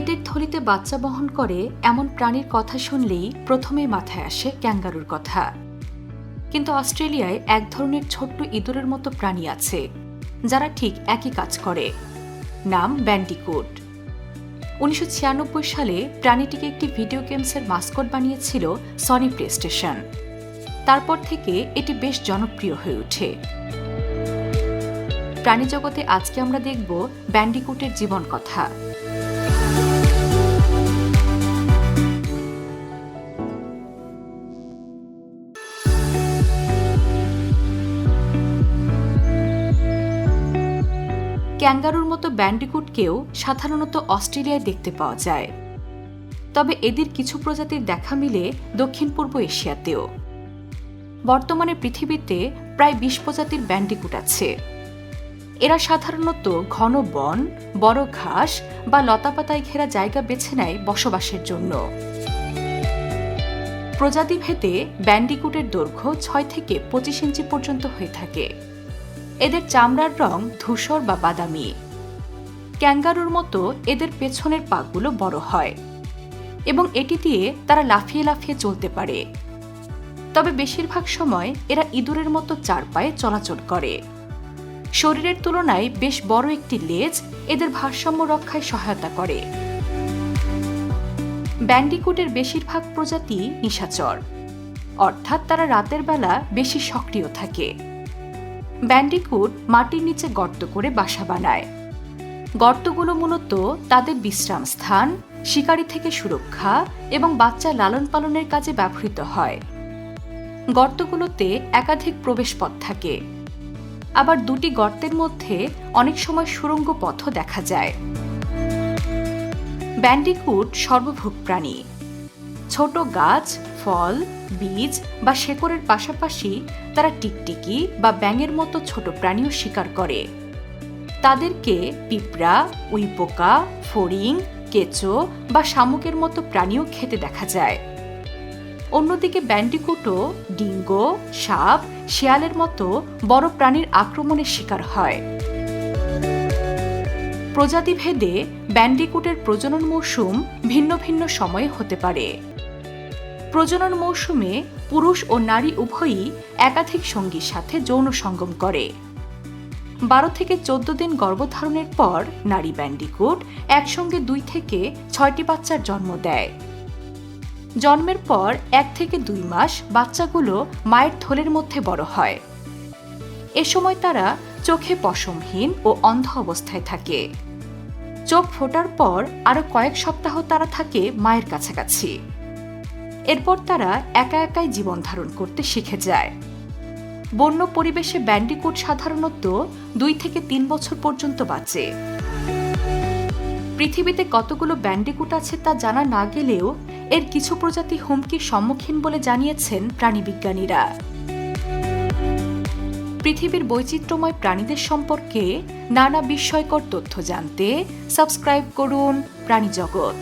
পেটের থলিতে বাচ্চা বহন করে এমন প্রাণীর কথা শুনলেই প্রথমেই মাথায় আসে ক্যাঙ্গারুর কথা। কিন্তু অস্ট্রেলিয়ায় এক ধরনের ছোট্ট ইঁদুরের মতো প্রাণী আছে যারা ঠিক একই কাজ করে। নাম ব্যান্ডিকুট। 1996 সালে প্রাণীটিকে একটি ভিডিও গেমসের মাস্কট বানিয়েছিল সনি প্লেস্টেশন। তারপর থেকে এটি বেশ জনপ্রিয় হয়ে ওঠে। প্রাণী জগতে আজকে আমরা দেখব ব্যান্ডিকুটের জীবন কথা। ক্যাঙ্গারুর মতো ব্যান্ডিকুটকেও সাধারণত অস্ট্রেলিয়ায় দেখতে পাওয়া যায়, তবে এদের কিছু প্রজাতির দেখা মিলে দক্ষিণ পূর্ব এশিয়াতেও। বর্তমানে পৃথিবীতে প্রায় 20 প্রজাতির ব্যান্ডিকুট আছে। এরা সাধারণত ঘন বন, বড় ঘাস বা লতাপাতায় ঘেরা জায়গা বেছে নেয় বসবাসের জন্য। প্রজাতিভেদে ব্যান্ডিকুটের দৈর্ঘ্য 6 থেকে 25 ইঞ্চি পর্যন্ত হয়ে থাকে। এদের চামড়ার রং ধূসর বা বাদামি। ক্যাঙ্গারুর মতো এদের পেছনের পাগুলো বড় হয় এবং এটি দিয়ে তারা লাফিয়ে লাফিয়ে চলতে পারে। তবে বেশিরভাগ সময় এরা ইঁদুরের মতো 4 পায়ে চলাচল করে। শরীরের তুলনায় বেশ বড় একটি লেজ এদের ভারসাম্য রক্ষায় সহায়তা করে। ব্যান্ডিকুটের বেশিরভাগ প্রজাতি নিশাচর, অর্থাৎ তারা রাতের বেলা বেশি সক্রিয় থাকে। ব্যান্ডিকুট মাটির নিচে গর্ত করে বাসা বানায়। গর্তগুলো মূলত তাদের বিশ্রাম স্থান, শিকারি থেকে সুরক্ষা এবং বাচ্চা লালন পালনের কাজে ব্যবহৃত হয়। গর্তগুলোতে একাধিক প্রবেশপথ থাকে, আবার দুটি গর্তের মধ্যে অনেক সময় সুড়ঙ্গ পথও দেখা যায়। ব্যান্ডিকুট সর্বভোগ প্রাণী। ছোট গাছ, ফল, বীজ বা শেকড়ের পাশাপাশি তারা টিকটিকি বা ব্যাঙের মতো ছোট প্রাণীও শিকার করে। তাদেরকে পিঁপড়া, উইপোকা, ফড়িং, কেঁচো বা শামুকের মতো প্রাণীও খেতে দেখা যায়। অন্যদিকে ব্যান্ডিকুটও ডিঙ্গো, সাপ, শেয়ালের মতো বড় প্রাণীর আক্রমণের শিকার হয়। প্রজাতিভেদে ব্যান্ডিকুটের প্রজনন মৌসুম ভিন্ন ভিন্ন সময়ে হতে পারে। প্রজনন মৌসুমে পুরুষ ও নারী উভয়ই একাধিক সঙ্গীর সাথে যৌন সঙ্গম করে। 12 থেকে 14 দিন গর্ভধারণের পর নারী ব্যান্ডিকুট একসঙ্গে 2 থেকে 6টি বাচ্চার জন্ম দেয়। জন্মের পর 1 থেকে 2 মাস বাচ্চাগুলো মায়ের থলের মধ্যে বড় হয়। এ সময় তারা চোখে পশমহীন ও অন্ধ অবস্থায় থাকে। চোখ ফোটার পর আরও কয়েক সপ্তাহ তারা থাকে মায়ের কাছাকাছি। এরপর তারা একা একাই জীবন ধারণ করতে শিখে যায়। বন্য পরিবেশে ব্যান্ডিকুট সাধারণত 2 থেকে 3 বছর পর্যন্ত বাঁচে। পৃথিবীতে কতগুলো ব্যান্ডিকুট আছে তা জানা না গেলেও এর কিছু প্রজাতি হুমকির সম্মুখীন বলে জানিয়েছেন প্রাণীবিজ্ঞানীরা। পৃথিবীর বৈচিত্র্যময় প্রাণীদের সম্পর্কে নানা বিস্ময়কর তথ্য জানতে সাবস্ক্রাইব করুন প্রাণী জগৎ।